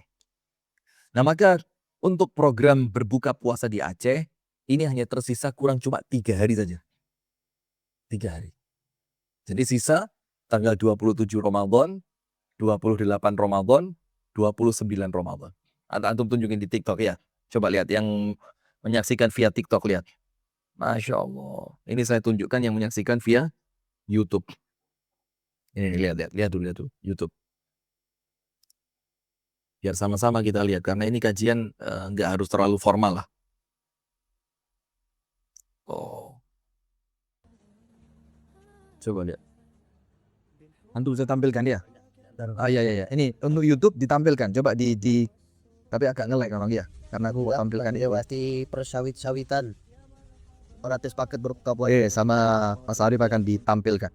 Nah maka untuk program berbuka puasa di Aceh, ini hanya tersisa kurang cuma 3 hari saja. 3 hari. Jadi sisa tanggal 27 Ramadan, 28 Ramadan, 29 Ramadan. Antum tunjukin di TikTok ya. Coba lihat yang menyaksikan via TikTok, lihat. Masya Allah. Ini saya tunjukkan yang menyaksikan via YouTube. Ini lihat dulu YouTube. Biar sama-sama kita lihat karena ini kajian nggak harus terlalu formal lah. Oh. Coba lihat. Antum bisa tampilkan ya? Iya. Ini untuk YouTube ditampilkan. Coba tapi agak nge-lag orang ya. Karena aku tampilkan ya. Pasti persawit-sawitan. Gratis paket berbuka Sama Mas Arif akan ditampilkan.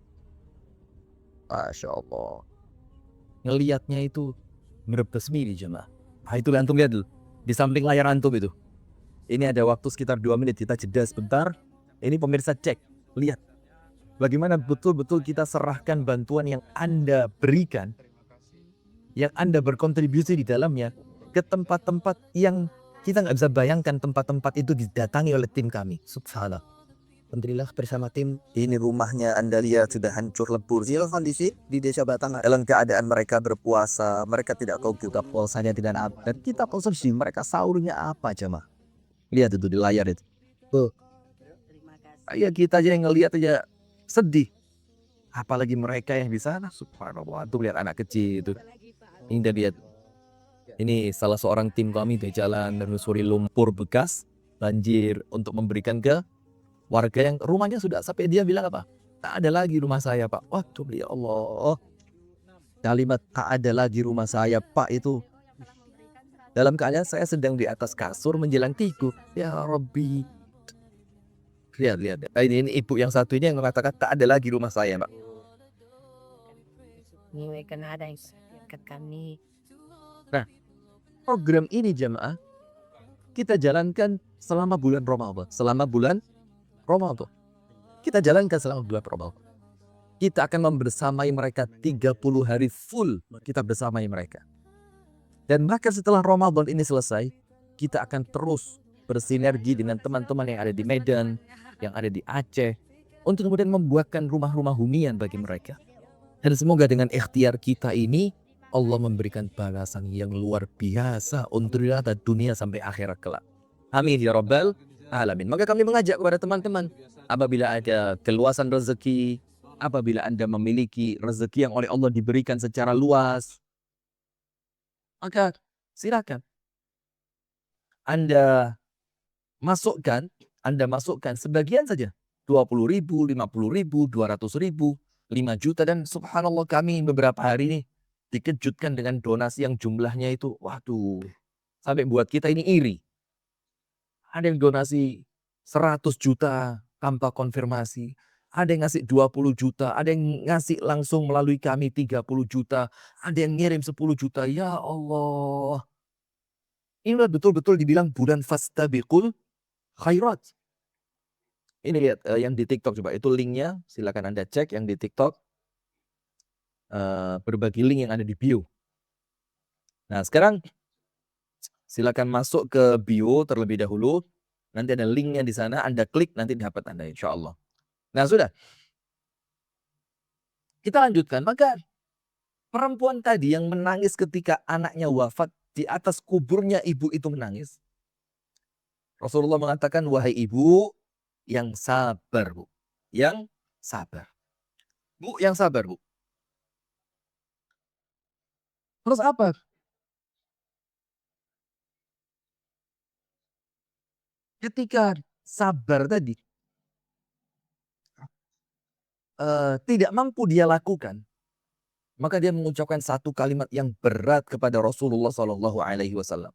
Masya Allah. Ngelihatnya itu merebesmi di jemaah. Nah, itu antum lihat dulu. Di samping layar antum itu. Ini ada waktu sekitar 2 menit. Kita jeda sebentar. Ini pemirsa cek. Lihat. Bagaimana betul-betul kita serahkan bantuan yang Anda berikan. Yang Anda berkontribusi di dalamnya. Ke tempat-tempat yang kita nggak bisa bayangkan tempat-tempat itu didatangi oleh tim kami. Subhanallah. Alhamdulillah bersama tim. Ini rumahnya Anda lihat sudah hancur lebur. Inilah kondisi di desa Batangan. Dalam keadaan mereka berpuasa, mereka tidak tahu kita puasanya tidak apa. Dan kita konsumsi, mereka sahurnya apa aja mah. Lihat itu di layar itu. Tuh. Ya kita aja yang ngelihat aja sedih. Apalagi mereka yang di sana, subhanallah. Tuh lihat anak kecil itu. Ini udah lihat. Ini salah seorang tim kami di jalan menyusuri lumpur bekas, banjir untuk memberikan ke warga yang rumahnya sudah sampai dia bilang apa? Tak ada lagi rumah saya Pak. Waduh ya Allah. Kalimat tak ada lagi rumah saya Pak itu. Dalam keadaan saya sedang di atas kasur menjelang tidur. Ya Rabbi. Lihat. Ini ibu yang satu ini yang mengatakan tak ada lagi rumah saya Pak. Ini kan ada yang dekat kami. Nah, program ini jemaah kita jalankan selama bulan Ramadan. Kita jalankan selama bulan Ramadan. Kita akan membersamai mereka 30 hari full. Kita bersamai mereka. Dan bahkan setelah Ramadan ini selesai, kita akan terus bersinergi dengan teman-teman yang ada di Medan, yang ada di Aceh, untuk kemudian membuatkan rumah-rumah hunian bagi mereka. Dan semoga dengan ikhtiar kita ini, Allah memberikan balasan yang luar biasa untuk dunia sampai akhirat kelak. Amin ya Rabbal Alamin. Maka kami mengajak kepada teman-teman, apabila ada keluasan rezeki, apabila Anda memiliki rezeki yang oleh Allah diberikan secara luas, maka silakan Anda masukkan sebagian saja. 20.000, 50.000, 200.000, 5 juta. Dan subhanallah kami beberapa hari ini dikejutkan dengan donasi yang jumlahnya itu, waduh, sampai buat kita ini iri. Ada yang donasi 100 juta tanpa konfirmasi. Ada yang ngasih 20 juta. Ada yang ngasih langsung melalui kami 30 juta. Ada yang ngirim 10 juta. Ya Allah. Ini betul-betul dibilang bulan fastabiqul khairat. Ini lihat yang di TikTok coba. Itu linknya. Silakan Anda cek yang di TikTok. Berbagi link yang ada di bio. Nah sekarang silakan masuk ke bio terlebih dahulu. Nanti ada linknya di sana, Anda klik, nanti dapat Anda insya Allah. Nah sudah. Kita lanjutkan. Maka perempuan tadi yang menangis ketika anaknya wafat, di atas kuburnya ibu itu menangis. Rasulullah mengatakan, wahai ibu yang sabar Bu. Yang sabar. Bu yang sabar Bu. Terus apa? Ketika sabar tadi tidak mampu dia lakukan, maka dia mengucapkan satu kalimat yang berat kepada Rasulullah SAW.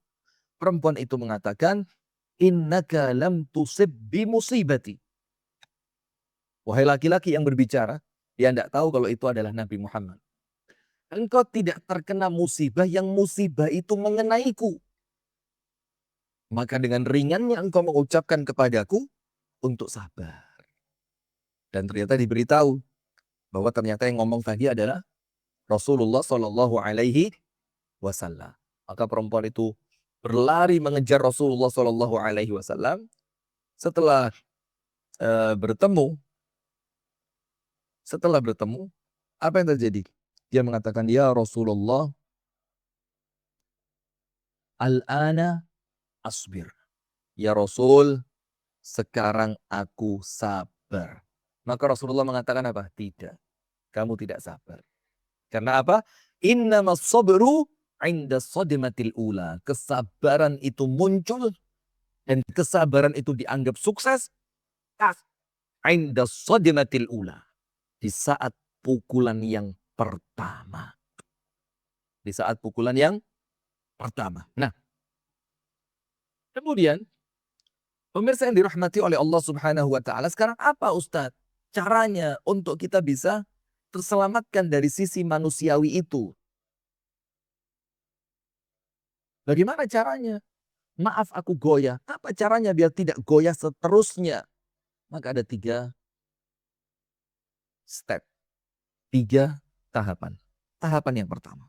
Perempuan itu mengatakan, innaka lam tusib bi musibati. Wahai laki-laki yang berbicara, dia tidak tahu kalau itu adalah Nabi Muhammad. Engkau tidak terkena musibah yang musibah itu mengenaiku. Maka dengan ringannya engkau mengucapkan kepadaku untuk sabar. Dan ternyata diberitahu bahwa ternyata yang ngomong tadi adalah Rasulullah Shallallahu Alaihi Wasallam. Maka perempuan itu berlari mengejar Rasulullah Shallallahu Alaihi Wasallam. Setelah bertemu, apa yang terjadi? Dia mengatakan, ya Rasulullah, al-ana asbir. Ya Rasul, sekarang aku sabar. Maka Rasulullah mengatakan apa? Tidak. Kamu tidak sabar. Karena apa? Innamas sabru 'inda shadmatil ula. Kesabaran itu muncul dan kesabaran itu dianggap sukses 'inda shadmatil ula. Di saat pukulan yang pertama. Di saat pukulan yang pertama. Nah, kemudian pemirsa yang dirahmati oleh Allah Subhanahu wa taala, sekarang apa Ustadz caranya untuk kita bisa terselamatkan dari sisi manusiawi itu? Bagaimana caranya? Maaf aku goyah. Apa caranya biar tidak goyah seterusnya? Maka ada 3 step, 3 tahapan. Tahapan yang pertama.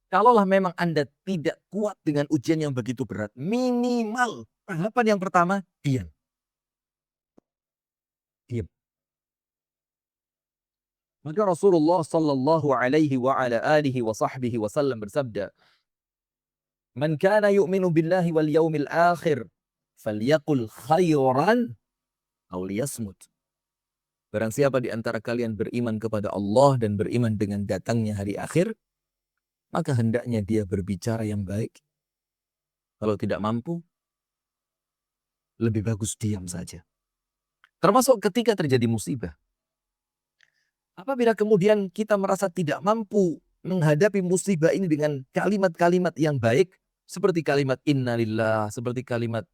Kalaulah memang Anda tidak kuat dengan ujian yang begitu berat, minimal tahapan yang pertama, diam. Diam. Maka Rasulullah sallallahu alaihi wa ala alihi wa sahbihi wasallam bersabda, "Man kana yu'minu billahi wal yaumil akhir, falyaqul khairan aw liyasmut." Barang siapa di antara kalian beriman kepada Allah dan beriman dengan datangnya hari akhir, maka hendaknya dia berbicara yang baik. Kalau tidak mampu, lebih bagus diam saja. Termasuk ketika terjadi musibah. Apabila kemudian kita merasa tidak mampu menghadapi musibah ini dengan kalimat-kalimat yang baik, seperti kalimat innalillah, seperti kalimat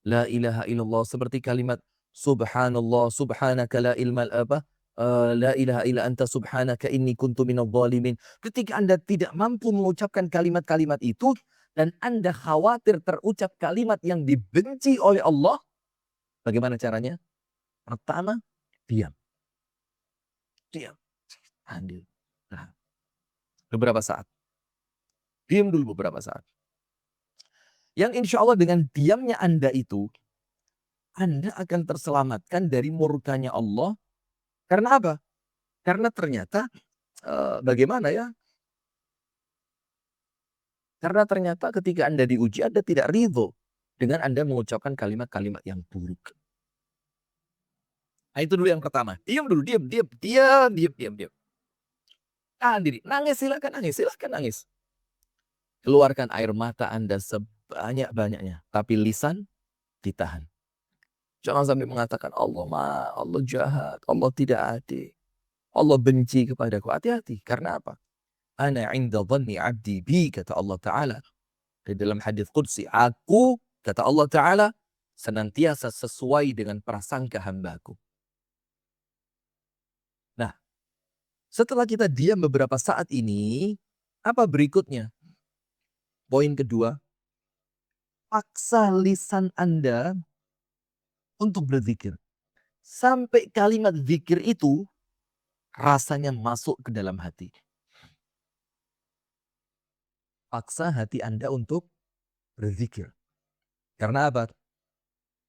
la ilaha illallah, seperti kalimat subhanallah, subhanaka la ilmal apa, la ilaha illa anta subhanaka inni kuntu minadh dhalimin. Ketika Anda tidak mampu mengucapkan kalimat-kalimat itu dan Anda khawatir terucap kalimat yang dibenci oleh Allah, bagaimana caranya? Pertama, diam. Diam. Andil. Nah, beberapa saat. Diam dulu beberapa saat. Yang insya Allah dengan diamnya Anda itu, Anda akan terselamatkan dari murkanya Allah. Karena apa? Karena ternyata, bagaimana ya? Karena ternyata ketika Anda diuji, Anda tidak ridho dengan Anda mengucapkan kalimat-kalimat yang buruk. Nah, itu dulu yang pertama. Diam dulu, diam, diam, diam, diam, diam, diam. Tahan diri. Nangis, silakan nangis, silakan nangis. Keluarkan air mata Anda sebanyak-banyaknya. Tapi lisan ditahan. Jangan sampai mengatakan Allah jahat, Allah tidak adil, Allah benci kepadaku. Hati-hati. Karena apa? Ana inda dhanni abdi bi, kata Allah Ta'ala. Di dalam hadis qudsi, aku, kata Allah Ta'ala, senantiasa sesuai dengan prasangka hambaku. Nah, setelah kita diam beberapa saat ini, apa berikutnya? Poin kedua, paksa lisan Anda untuk berzikir. Sampai kalimat zikir itu rasanya masuk ke dalam hati. Paksa hati Anda untuk berzikir. Karena apa?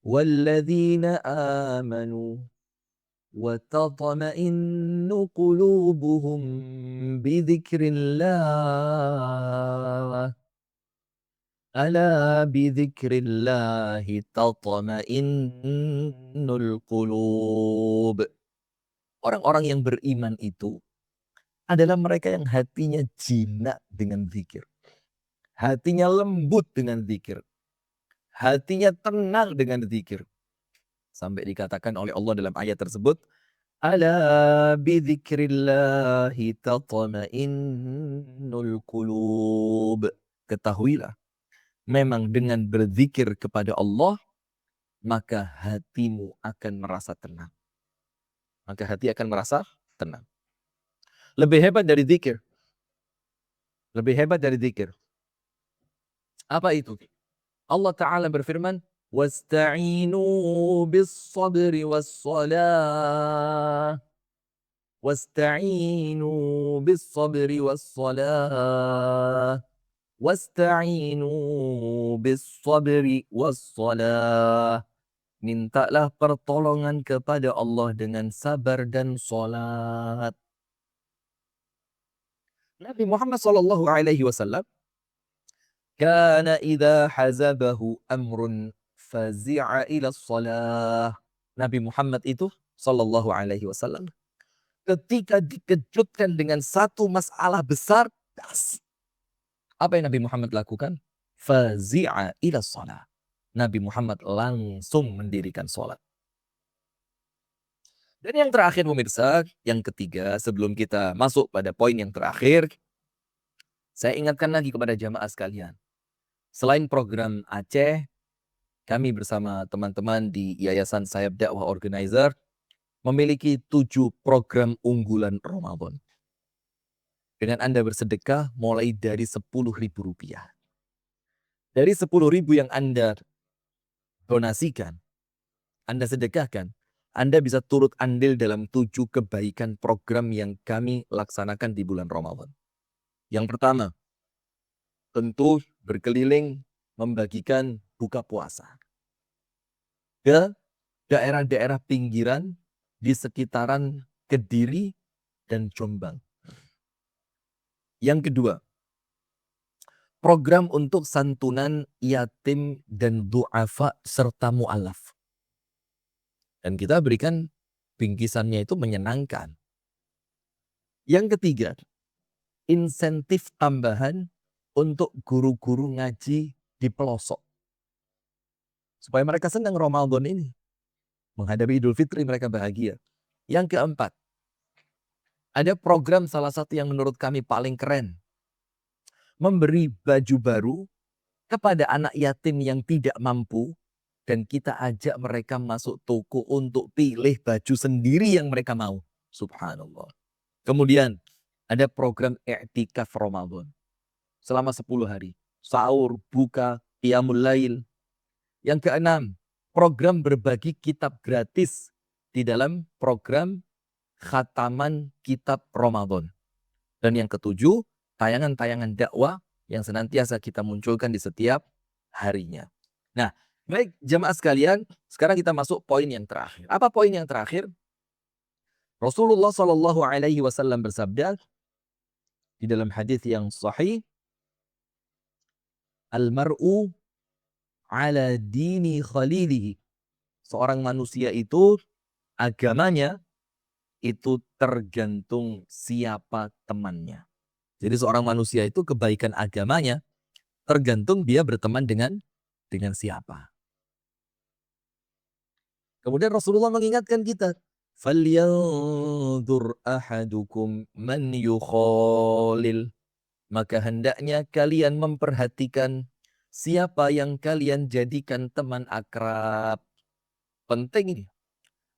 Walladzina amanu wa tatma'innu qulubuhum bidzikrillah. Ala bidzikrillahi tatma'innul qulub. Orang-orang yang beriman itu adalah mereka yang hatinya jinak dengan zikir. Hatinya lembut dengan zikir. Hatinya tenang dengan zikir. Sampai dikatakan oleh Allah dalam ayat tersebut, ala bidzikrillahi tatma'innul qulub. Ketahuilah, memang dengan berzikir kepada Allah, maka hatimu akan merasa tenang. Maka hati akan merasa tenang. Lebih hebat dari zikir. Lebih hebat dari zikir. Apa itu? Allah Ta'ala berfirman, wasta'inu bis-sabri was-salah. Wasta'inu bis-sabri was-salah. Wasta'inu bis-sabri was-salah. Mintalah pertolongan kepada Allah dengan sabar dan salat. Nabi Muhammad sallallahu alaihi wasallam kana idza hazabahu amrun fazi'a ila shalah Nabi Muhammad itu Sallallahu Alaihi Wasallam ketika dikejutkan dengan satu masalah besar, apa yang Nabi Muhammad lakukan? Fazi'a ila shalah. Nabi Muhammad langsung mendirikan sholat. Dan yang terakhir pemirsa, yang ketiga sebelum kita masuk pada poin yang terakhir, saya ingatkan lagi kepada jamaah sekalian. Selain program Aceh, kami bersama teman-teman di Yayasan Sayap Dakwah Organizer memiliki 7 program unggulan Ramadan. Dengan Anda bersedekah mulai dari Rp10.000. Dari 10.000 yang Anda donasikan, Anda sedekahkan, Anda bisa turut andil dalam 7 kebaikan program yang kami laksanakan di bulan Ramadan. Yang pertama, tentu berkeliling membagikan buka puasa ke daerah-daerah pinggiran di sekitaran Kediri dan Jombang. Yang kedua, program untuk santunan yatim dan du'afa serta mu'alaf. Dan kita berikan bingkisannya itu menyenangkan. Yang ketiga, insentif tambahan untuk guru-guru ngaji di pelosok. Supaya mereka senang Ramadan ini. Menghadapi Idul Fitri mereka bahagia. Yang keempat, ada program salah satu yang menurut kami paling keren. Memberi baju baru kepada anak yatim yang tidak mampu. Dan kita ajak mereka masuk toko untuk pilih baju sendiri yang mereka mau. Subhanallah. Kemudian ada program i'tikaf Ramadan. Selama 10 hari. Sahur, buka, qiyamul lail. Yang keenam, program berbagi kitab gratis di dalam program khataman kitab Ramadan. Dan yang ketujuh, tayangan-tayangan dakwah yang senantiasa kita munculkan di setiap harinya. Nah, baik jamaah sekalian, sekarang kita masuk poin yang terakhir. Apa poin yang terakhir? Rasulullah Shallallahu Alaihi Wasallam bersabda di dalam hadis yang sahih, al-mar'u ala dini khalilihi. Seorang manusia itu agamanya itu tergantung siapa temannya. Jadi seorang manusia itu kebaikan agamanya tergantung dia berteman dengan siapa. Kemudian Rasulullah mengingatkan kita, "Falyanzur ahadukum man yukhalil." Maka hendaknya kalian memperhatikan siapa yang kalian jadikan teman akrab. Penting ini.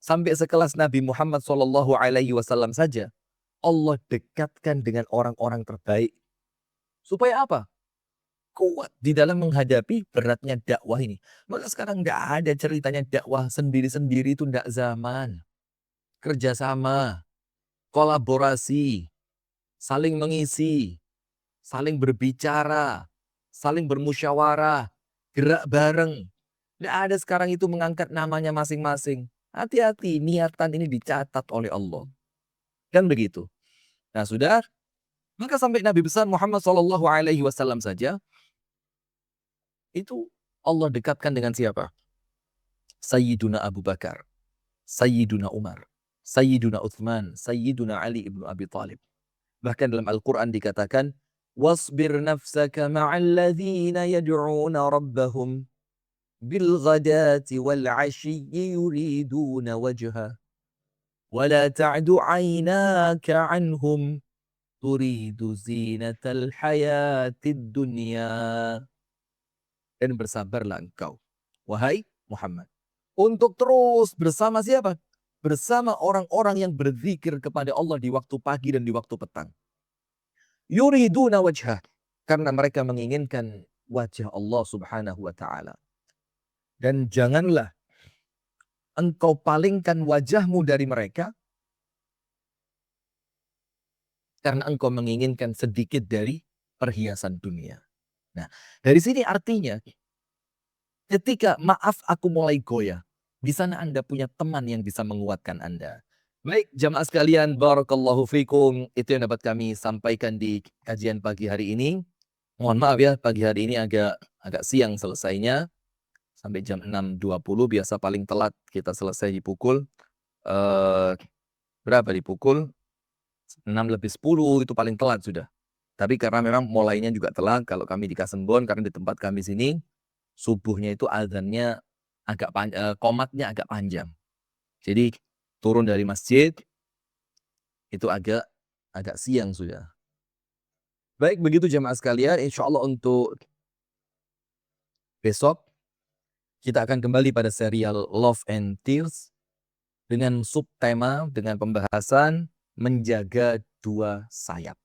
Sampai sekelas Nabi Muhammad SAW saja, Allah dekatkan dengan orang-orang terbaik. Supaya apa? Kuat di dalam menghadapi beratnya dakwah ini. Maka sekarang tidak ada ceritanya dakwah sendiri-sendiri, itu tidak zaman. Kerjasama, kolaborasi, saling mengisi, saling berbicara, saling bermusyawarah, gerak bareng. Tidak ada sekarang itu mengangkat namanya masing-masing. Hati-hati, niatan ini dicatat oleh Allah. Kan begitu. Nah sudah, maka sampai Nabi besar Muhammad SAW saja, itu Allah dekatkan dengan siapa? Sayyiduna Abu Bakar, Sayyiduna Umar, Sayyiduna Uthman, Sayyiduna Ali ibn Abi Talib. Bahkan dalam Al-Quran dikatakan, wasbir nafsaka ma'alladhina yad'una rabbahum bilghadati wal'ashiyyi yuriduna wajha. Wala ta'du 'aynaka 'anhum turidu zinatal hayatid dunya. Dan bersabarlah engkau, wahai Muhammad, untuk terus bersama siapa? Bersama orang-orang yang berzikir kepada Allah di waktu pagi dan di waktu petang. Yuriduna wajhah, karena mereka menginginkan wajah Allah Subhanahu wa taala. Dan janganlah engkau palingkan wajahmu dari mereka karena engkau menginginkan sedikit dari perhiasan dunia. Nah, dari sini artinya ketika maaf aku mulai goyah, di sana Anda punya teman yang bisa menguatkan Anda. Baik, jamaah sekalian, barakallahu fikum. Itu yang dapat kami sampaikan di kajian pagi hari ini. Mohon maaf ya, pagi hari ini agak siang selesainya. sampai jam 6.20 biasa paling telat kita selesai di pukul berapa di pukul 6:10 itu paling telat sudah. Tapi karena memang mulainya juga telat kalau kami di Kasembon karena di tempat kami sini subuhnya itu azannya agak qomatnya agak panjang. Jadi turun dari masjid itu agak siang sudah. Baik begitu jemaah sekalian, insyaallah untuk besok kita akan kembali pada serial Love and Tears dengan subtema dengan pembahasan menjaga dua sayap.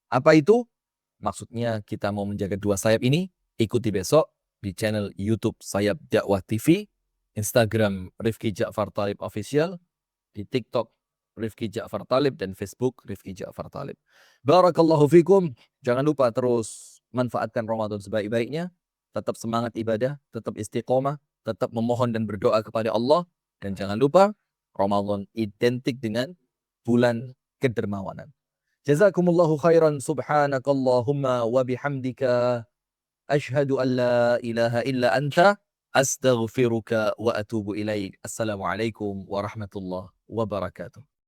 Apa itu? Maksudnya kita mau menjaga dua sayap ini, ikuti besok di channel YouTube Sayap Dakwah TV, Instagram Rifki Ja'far Talib Official, di TikTok Rifki Ja'far Talib, dan Facebook Rifki Ja'far Talib. Barakallahu fikum. Jangan lupa terus manfaatkan Ramadan sebaik-baiknya. Tetap semangat ibadah, tetap istiqomah, tetap memohon dan berdoa kepada Allah. Dan jangan lupa, Ramadan identik dengan bulan kedermawanan. Jazakumullahu khairan, subhanakallahumma wa bihamdika, ashhadu an la ilaha illa anta, astaghfiruka wa atubu ilaik. Assalamualaikum warahmatullahi wabarakatuh.